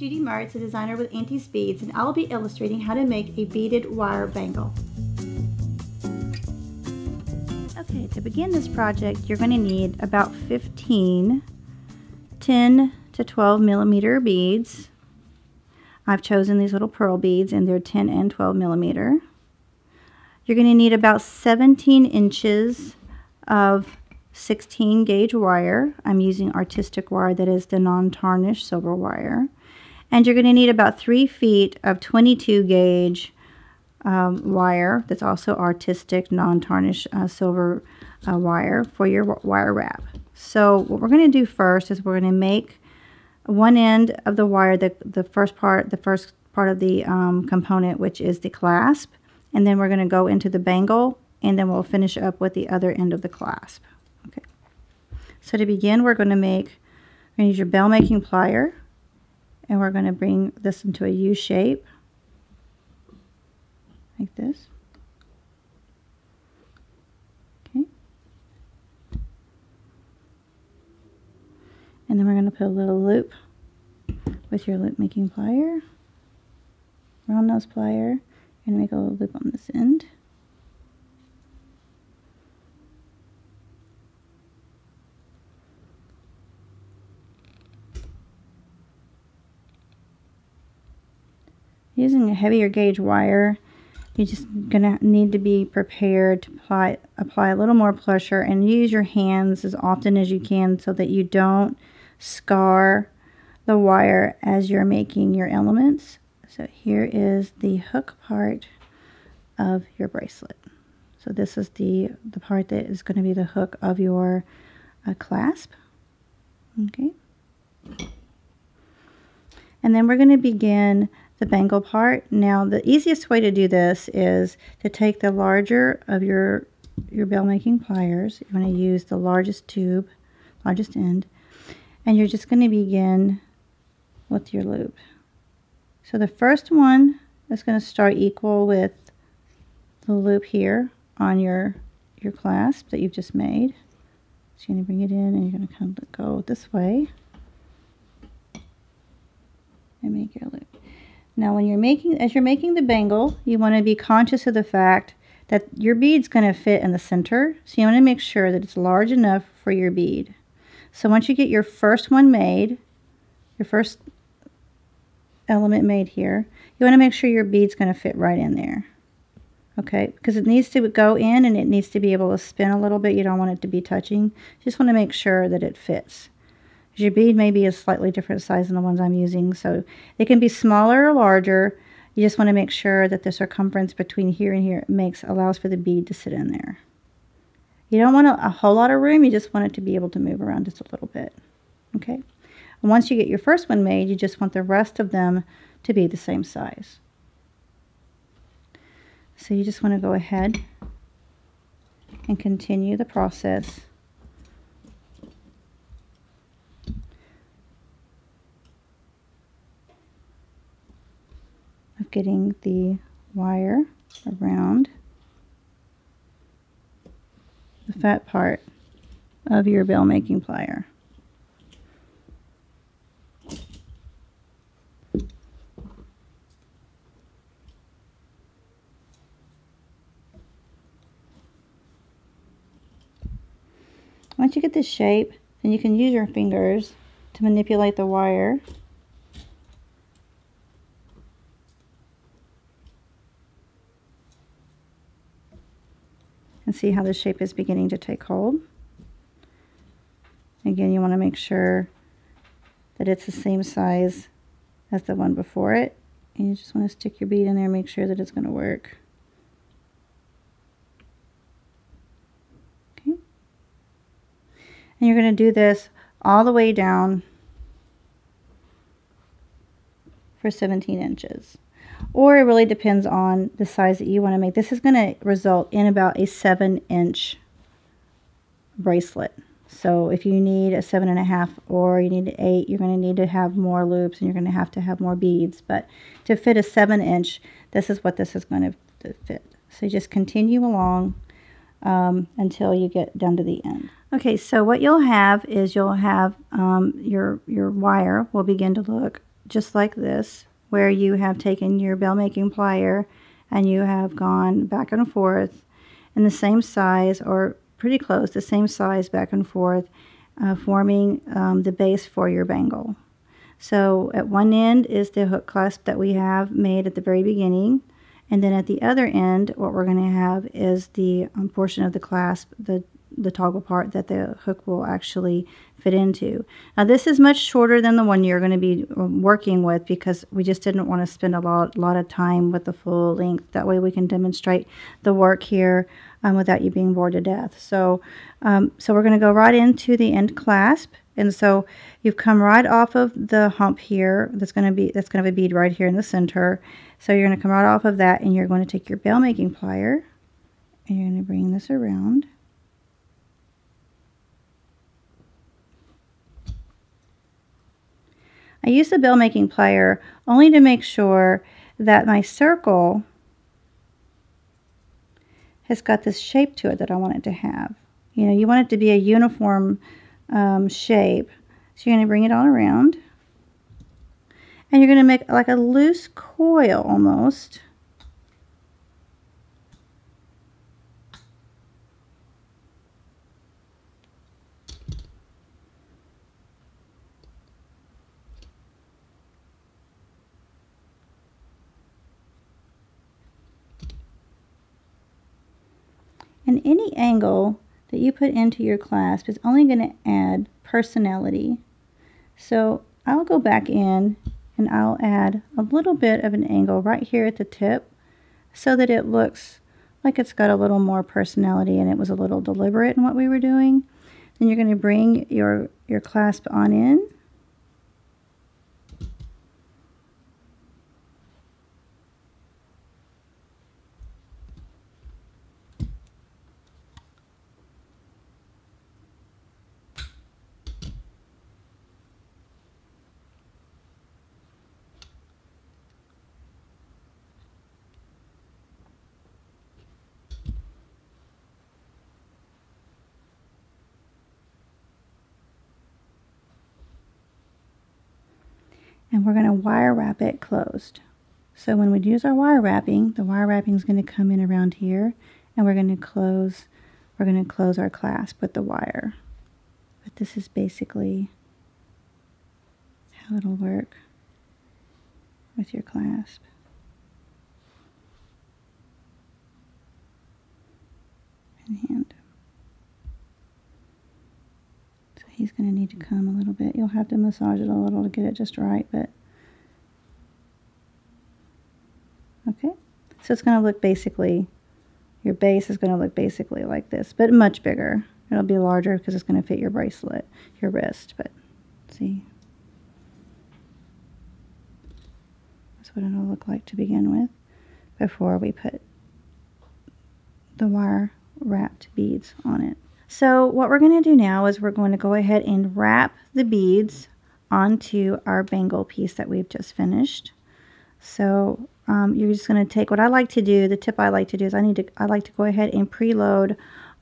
Judy Martz, a designer with Antiques Beads, and I'll be illustrating how to make a beaded wire bangle. Okay, to begin this project, you're going to need about 15 10 to 12 millimeter beads. I've chosen these little pearl beads, and they're 10 and 12 millimeter. You're going to need about 17 inches of 16 gauge wire. I'm using artistic wire, that is the non-tarnished silver wire. And you're going to need about 3 feet of 22 gauge wire that's also artistic non-tarnished silver wire for your wire wrap. So what we're going to do first is we're going to make one end of the wire, the first part of the component, which is the clasp, and then we're going to go into the bangle, and then we'll finish up with the other end of the clasp. Okay. So to begin, we're going to use your bell making plier, and we're going to bring this into a U shape, like this. Okay. And then we're going to put a little loop with your loop making plier, round nose plier. You're going to make a little loop on this end. Using a heavier gauge wire, you're just going to need to be prepared to apply a little more pressure, and use your hands as often as you can so that you don't scar the wire as you're making your elements. So here is the hook part of your bracelet. So this is the part that is going to be the hook of your clasp. Okay. And then we're going to begin the bangle part. Now the easiest way to do this is to take the larger of your bell making pliers. You're going to use the largest tube, largest end, and you're just going to begin with your loop. So the first one is going to start equal with the loop here on your clasp that you've just made. So you're going to bring it in, and you're going to kind of go this way and make your loop. Now as you're making the bangle, you want to be conscious of the fact that your bead's going to fit in the center. So you want to make sure that it's large enough for your bead. So once you get your first one made, your first element made here, you want to make sure your bead's going to fit right in there. Okay, because it needs to go in and it needs to be able to spin a little bit. You don't want it to be touching. You just want to make sure that it fits. Your bead may be a slightly different size than the ones I'm using, so they can be smaller or larger. You just want to make sure that the circumference between here and here allows for the bead to sit in there. You don't want a whole lot of room, you just want it to be able to move around just a little bit. Okay? And once you get your first one made, you just want the rest of them to be the same size. So you just want to go ahead and continue the process of getting the wire around the fat part of your bell making plier. Once you get this shape, then you can use your fingers to manipulate the wire. And see how the shape is beginning to take hold. Again, you want to make sure that it's the same size as the one before it. And you just want to stick your bead in there and make sure that it's going to work. Okay. And you're going to do this all the way down for 17 inches. Or it really depends on the size that you want to make. This is going to result in about a 7-inch bracelet. So if you need a 7.5 or you need an 8, you're going to need to have more loops and you're going to have more beads. But to fit a 7-inch, this is what this is going to fit. So just continue along until you get down to the end. Okay, so what you'll have is your wire will begin to look just like this, where you have taken your bell making plier and you have gone back and forth in the same size, or pretty close, the same size back and forth, forming the base for your bangle. So at one end is the hook clasp that we have made at the very beginning, and then at the other end what we're going to have is the portion of the clasp, the toggle part that the hook will actually fit into. Now this is much shorter than the one you're going to be working with, because we just didn't want to spend a lot of time with the full length. That way we can demonstrate the work here without you being bored to death. So so we're going to go right into the end clasp. And so you've come right off of the hump here. That's going to have a bead right here in the center. So you're going to come right off of that, and you're going to take your bell making plier and you're going to bring this around. I use the bell making plier only to make sure that my circle has got this shape to it that I want it to have. You know, you want it to be a uniform shape. So you're going to bring it all around, and you're going to make like a loose coil almost. And any angle that you put into your clasp is only going to add personality. So I'll go back in and I'll add a little bit of an angle right here at the tip, so that it looks like it's got a little more personality and it was a little deliberate in what we were doing. Then you're going to bring your clasp on in. And we're going to wire wrap it closed. So when we use our wire wrapping, the wire wrapping is going to come in around here, and we're going to close our clasp with the wire. But this is basically how it'll work with your clasp. And hand. So he's going to need to come a little bit. You'll have to massage it a little to get it just right, but okay. So it's going to look basically, your base is going to look basically like this, but much bigger. It'll be larger because it's going to fit your bracelet, your wrist, but see. That's what it'll look like to begin with before we put the wire wrapped beads on it. So what we're going to do now is we're going to go ahead and wrap the beads onto our bangle piece that we've just finished. So you're just going to take, what I like to do, the tip I like to do is I like to go ahead and preload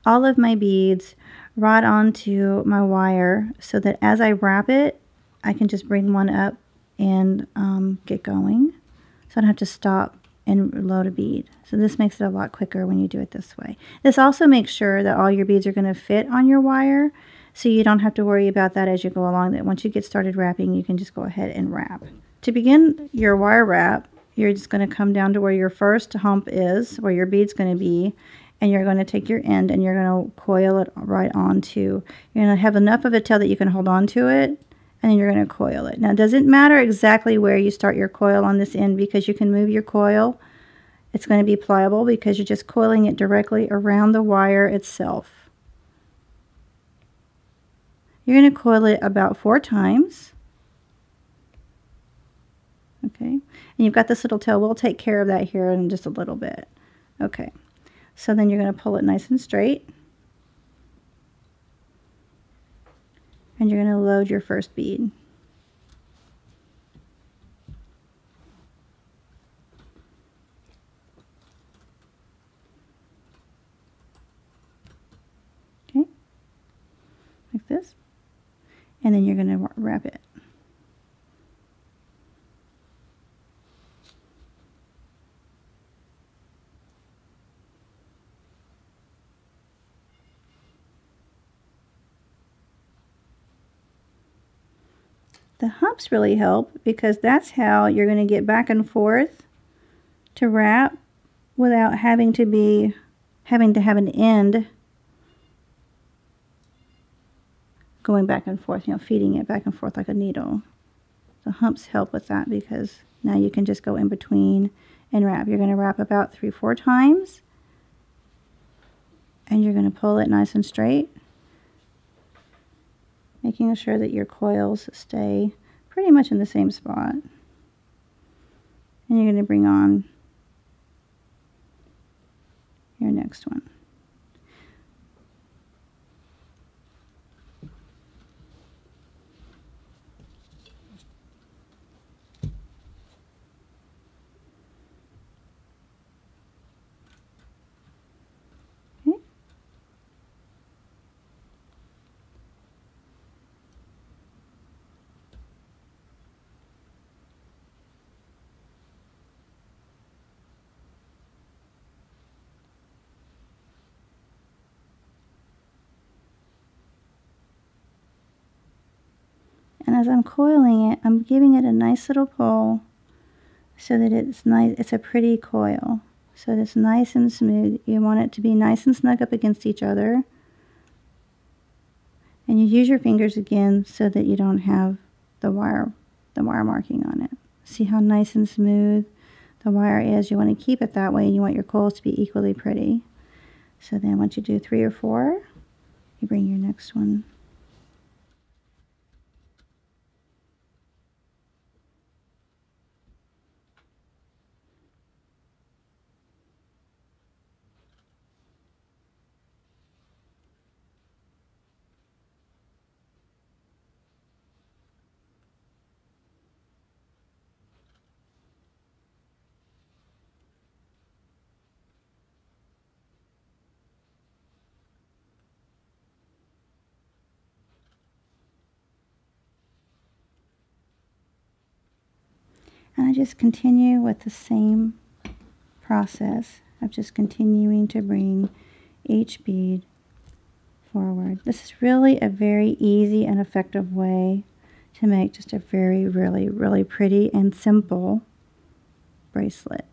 all of my beads right onto my wire, so that as I wrap it, I can just bring one up and get going. So I don't have to stop and load a bead. So this makes it a lot quicker when you do it this way. This also makes sure that all your beads are going to fit on your wire, so you don't have to worry about that as you go along. That once you get started wrapping, you can just go ahead and wrap. To begin your wire wrap, you're just going to come down to where your first hump is, where your bead's going to be, and you're going to take your end and you're going to coil it right onto. You're going to have enough of a tail that you can hold on to it, and then you're going to coil it. Now, it doesn't matter exactly where you start your coil on this end, because you can move your coil. It's going to be pliable because you're just coiling it directly around the wire itself. You're going to coil it about 4 times. Okay, and you've got this little tail. We'll take care of that here in just a little bit. Okay, so then you're going to pull it nice and straight. And you're going to load your first bead. Okay, like this. And then you're going to wrap it. The humps really help because that's how you're going to get back and forth to wrap without having to have an end going back and forth, you know, feeding it back and forth like a needle. The humps help with that because now you can just go in between and wrap. You're going to wrap about 3-4 times, and you're going to pull it nice and straight, making sure that your coils stay pretty much in the same spot. And you're going to bring on your next one. And as I'm coiling it, I'm giving it a nice little pull so that it's nice. It's a pretty coil, so that it's nice and smooth. You want it to be nice and snug up against each other. And you use your fingers again so that you don't have the wire marking on it. See how nice and smooth the wire is? You want to keep it that way, and you want your coils to be equally pretty. So then once you do 3 or 4, you bring your next one. And I just continue with the same process of just continuing to bring each bead forward. This is really a very easy and effective way to make just a very, really pretty and simple bracelet.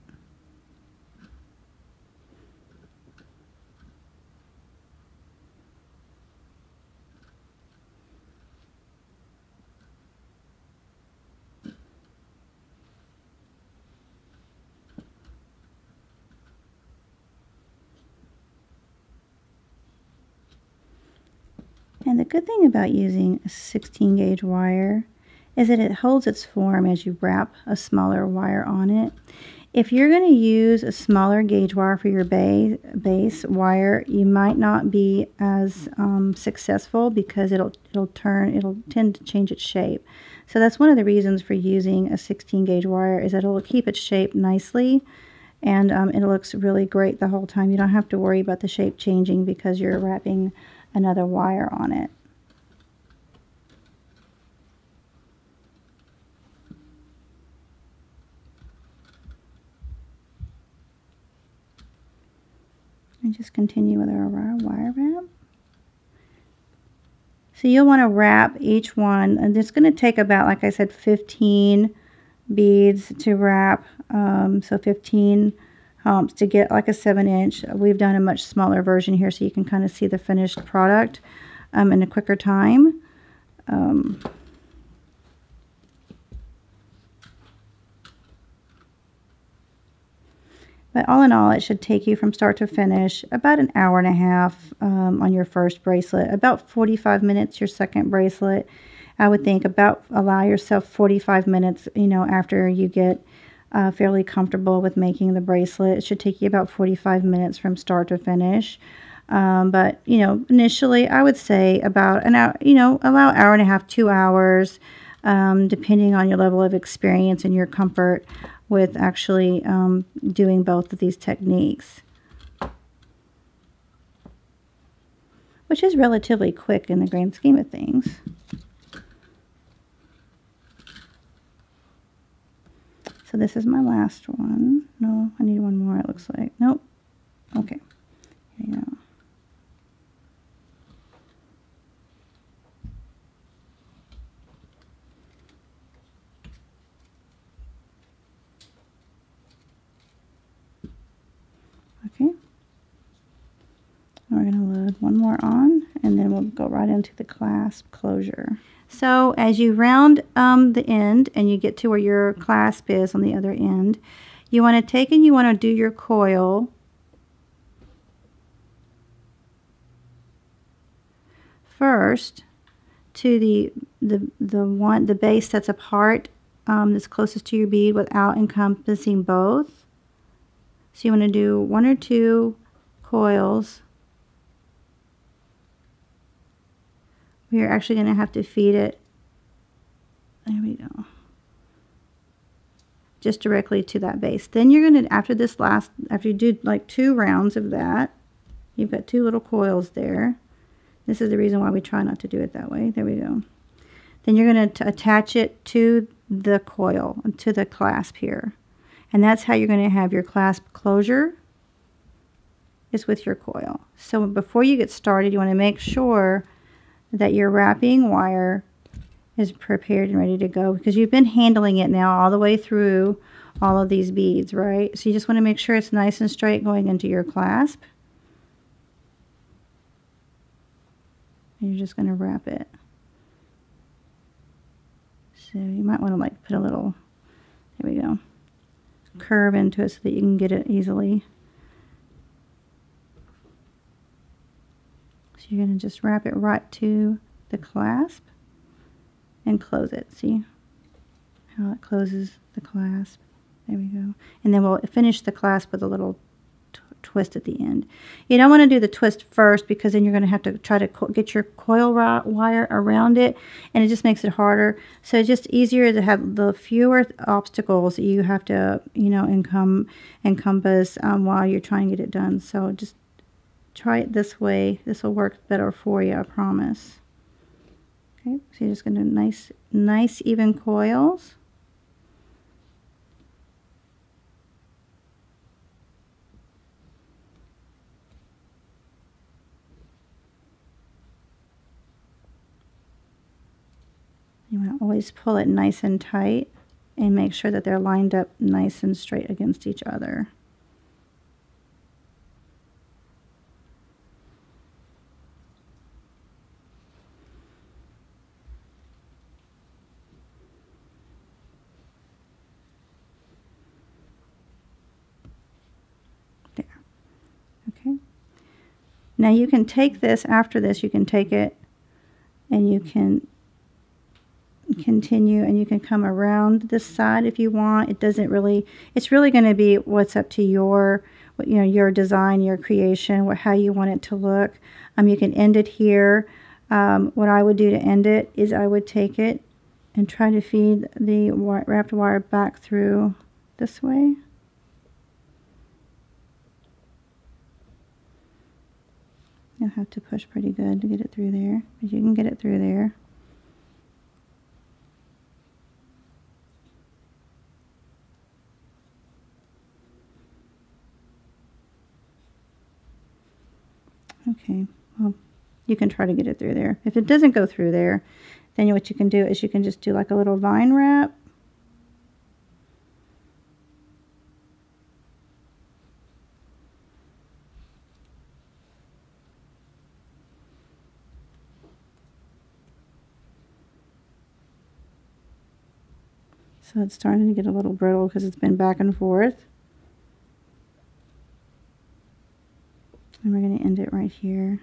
And the good thing about using a 16 gauge wire is that it holds its form as you wrap a smaller wire on it. If you're going to use a smaller gauge wire for your base wire, you might not be as successful because it'll tend to change its shape. So that's one of the reasons for using a 16 gauge wire, is that it'll keep its shape nicely, and it looks really great the whole time. You don't have to worry about the shape changing because you're wrapping another wire on it. And just continue with our wire wrap. So you'll want to wrap each one, and it's going to take about, like I said, 15 beads to wrap. So 15 humps to get like a 7-inch. We've done a much smaller version here so you can kind of see the finished product in a quicker time. But all in all, it should take you from start to finish about an hour and a half on your first bracelet. About 45 minutes your second bracelet. I would think allow yourself 45 minutes, you know, after you get fairly comfortable with making the bracelet. It should take you about 45 minutes from start to finish. But, you know, initially I would say about an hour, you know, allow an hour and a half, 2 hours, depending on your level of experience and your comfort with actually doing both of these techniques, which is relatively quick in the grand scheme of things. So this is my last one. No, I need one more, it looks like. Nope. Okay. Here you go. more on, and then we'll go right into the clasp closure. So as you round the end and you get to where your clasp is on the other end, you want to take and you want to do your coil first to the base that's apart, that's closest to your bead without encompassing both. So you want to do 1 or 2 coils. We're actually going to have to feed it, there we go, just directly to that base. Then you're going to, after you do like 2 rounds of that, you've got 2 little coils there. This is the reason why we try not to do it that way. There we go. Then you're going to attach it to the coil, to the clasp here. And that's how you're going to have your clasp closure, is with your coil. So before you get started, you want to make sure that your wrapping wire is prepared and ready to go, because you've been handling it now all the way through all of these beads, right? So you just want to make sure it's nice and straight going into your clasp. And you're just going to wrap it. So you might want to like put a little, there we go, curve into it so that you can get it easily. So you're going to just wrap it right to the clasp and close it. See how it closes the clasp? There we go. And then we'll finish the clasp with a little twist at the end. You don't want to do the twist first, because then you're going to have to try to get your coil wire around it, and it just makes it harder. So it's just easier to have the fewer obstacles that you have to, you know, encompass while you're trying to get it done. So just try it this way. This will work better for you, I promise. Okay, so you're just going to nice even coils. You want to always pull it nice and tight and make sure that they're lined up nice and straight against each other. There. Okay. Now you can take this, after this, you can take it and you can continue, and you can come around this side if you want. It doesn't really, it's really going to be what's up to your, you know, your design, your creation, how you want it to look. You can end it here. What I would do to end it is I would take it and try to feed the wrapped wire back through this way. You'll have to push pretty good to get it through there, but you can get it through there. Okay, well, you can try to get it through there. If it doesn't go through there, then what you can do is you can just do like a little vine wrap. So it's starting to get a little brittle because it's been back and forth. And we're going to end it right here.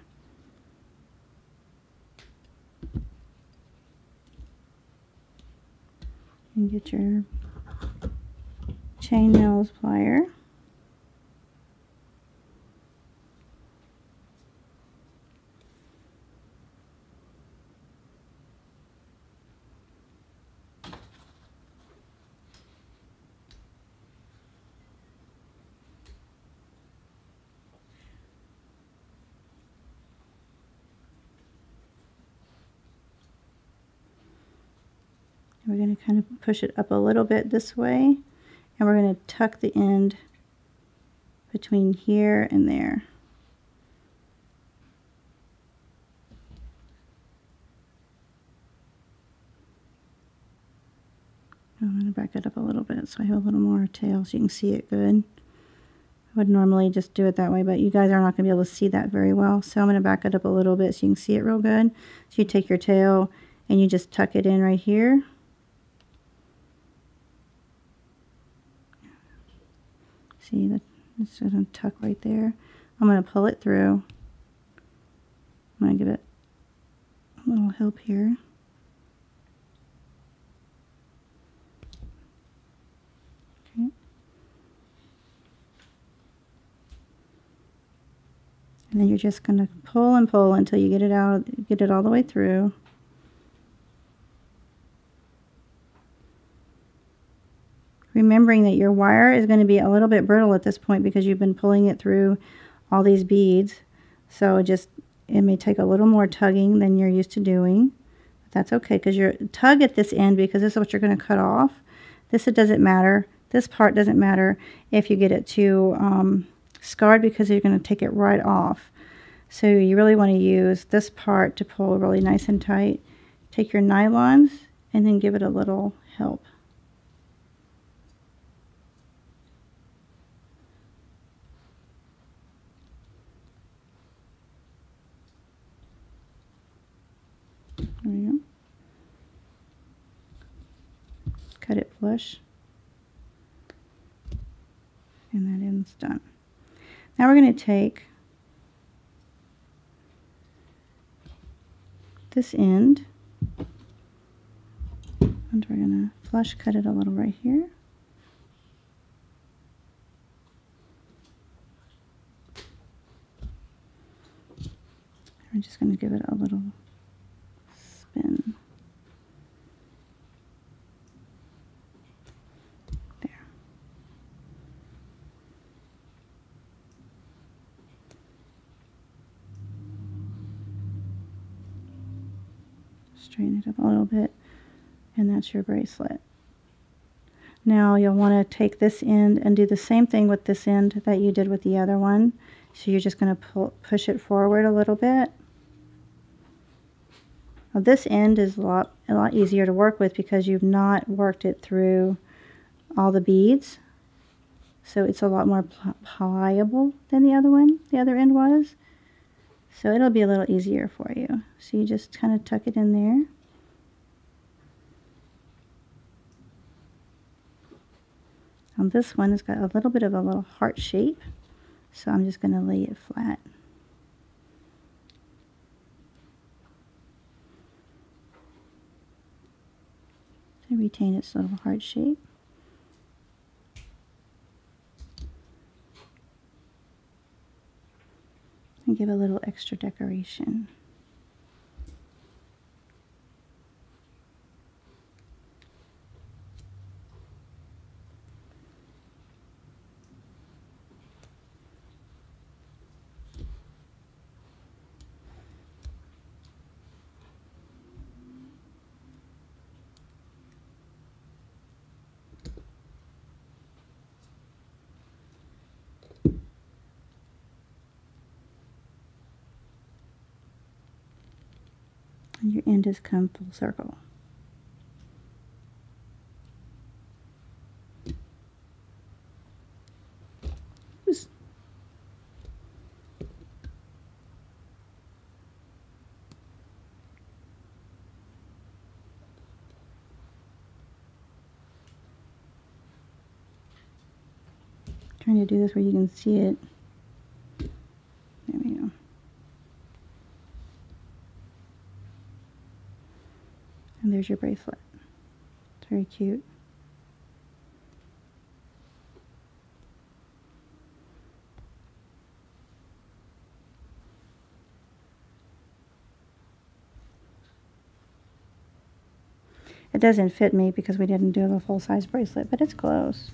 And get your chain nails plier. We're going to kind of push it up a little bit this way, and we're going to tuck the end between here and there. I'm going to back it up a little bit so I have a little more tail so you can see it good. I would normally just do it that way, but you guys are not going to be able to see that very well. So I'm going to back it up a little bit so you can see it real good. So you take your tail and you just tuck it in right here. See, it's going to tuck right there. I'm going to pull it through. I'm going to give it a little help here. Okay. And then you're just going to pull and pull until you get it out, get it all the way through. Remembering that your wire is going to be a little bit brittle at this point because you've been pulling it through all these beads. So it may take a little more tugging than you're used to doing. But that's okay, because you're tug at this end, because this is what you're going to cut off. This, it doesn't matter. This part doesn't matter if you get it too scarred, because you're going to take it right off. So you really want to use this part to pull really nice and tight. Take your nylons and then give it a little help. There we go. Cut it flush. And that end's done. Now we're going to take this end and we're going to flush cut it a little right here. We're just going to give it a little spin. There. Straighten it up a little bit, and that's your bracelet. Now you'll want to take this end and do the same thing with this end that you did with the other one. So you're just going to push it forward a little bit. Now this end is a lot easier to work with because you've not worked it through all the beads. So it's a lot more pliable than the other one, the other end was. So it'll be a little easier for you. So you just kind of tuck it in there. On this one, it's got a little bit of a little heart shape. So I'm just going to lay it flat. To retain its little heart shape. And give a little extra decoration. And your end has come full circle. Oops. Trying to do this where you can see it. There we go. And there's your bracelet. It's very cute. It doesn't fit me because we didn't do a full-size bracelet, but it's close.